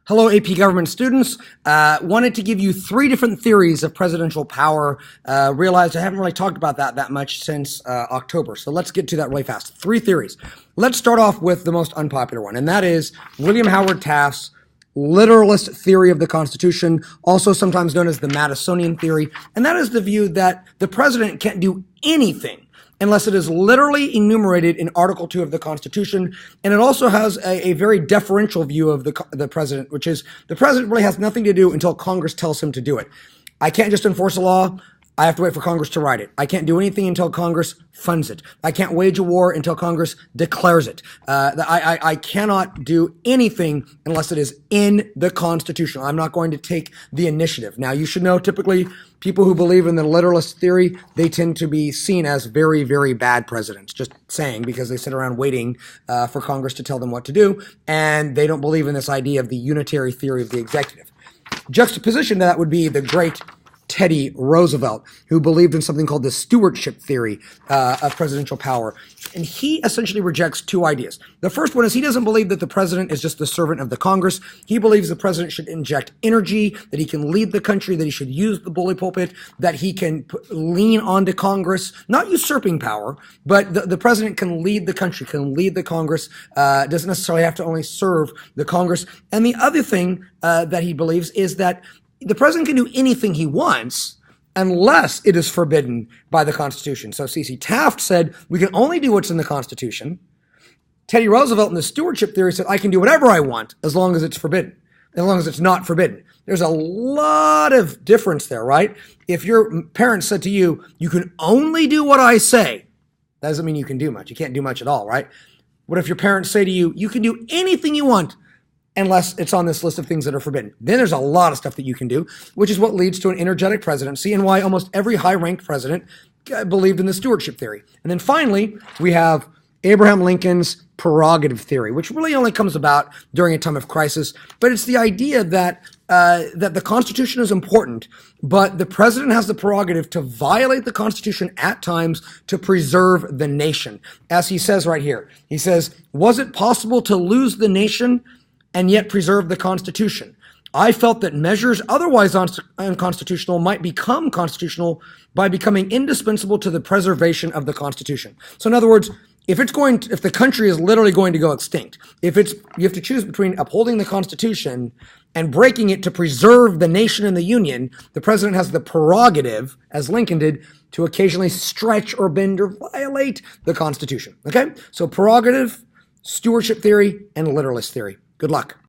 Hello, AP government students. Wanted to give you 3 different theories of presidential power. Realized I haven't really talked about that much since October, so let's get to that really fast. 3 theories. Let's start off with the most unpopular one, and that is William Howard Taft's literalist theory of the Constitution, also sometimes known as the Madisonian theory, and that is the view that the president can't do anything unless it is literally enumerated in Article 2 of the Constitution. And it also has a very deferential view of the president, which is the president really has nothing to do until Congress tells him to do it. I can't just enforce a law. I have to wait for Congress to write it. I can't do anything until Congress funds it. I can't wage a war until Congress declares it. I cannot do anything unless it is in the Constitution. I'm not going to take the initiative. Now, you should know typically people who believe in the literalist theory, they tend to be seen as very, very bad presidents. Just saying, because they sit around waiting for Congress to tell them what to do, and they don't believe in this idea of the unitary theory of the executive. Juxtaposition to that would be the great Teddy Roosevelt, who believed in something called the Stewardship Theory of presidential power. And he essentially rejects 2 ideas. The first one is he doesn't believe that the president is just the servant of the Congress. He believes the president should inject energy, that he can lead the country, that he should use the bully pulpit, that he can lean onto Congress, not usurping power, but the president can lead the country, can lead the Congress, doesn't necessarily have to only serve the Congress. And the other thing that he believes is that the president can do anything he wants unless it is forbidden by the Constitution. So C.C. Taft said, we can only do what's in the Constitution. Teddy Roosevelt in the Stewardship Theory said, I can do whatever I want as long as it's forbidden, as long as it's not forbidden. There's a lot of difference there, right? If your parents said to you, you can only do what I say, that doesn't mean you can do much. You can't do much at all, right? What if your parents say to you, you can do anything you want unless it's on this list of things that are forbidden? Then there's a lot of stuff that you can do, which is what leads to an energetic presidency and why almost every high-ranked president believed in the stewardship theory. And then finally, we have Abraham Lincoln's prerogative theory, which really only comes about during a time of crisis. But it's the idea that that the Constitution is important, but the president has the prerogative to violate the Constitution at times to preserve the nation. As he says right here, he says, was it possible to lose the nation and yet preserve the Constitution? I felt that measures otherwise unconstitutional might become constitutional by becoming indispensable to the preservation of the Constitution. So in other words, if the country is literally going to go extinct, you have to choose between upholding the Constitution and breaking it to preserve the nation and the Union, the president has the prerogative, as Lincoln did, to occasionally stretch or bend or violate the Constitution. Okay? So prerogative, stewardship theory, and literalist theory. Good luck.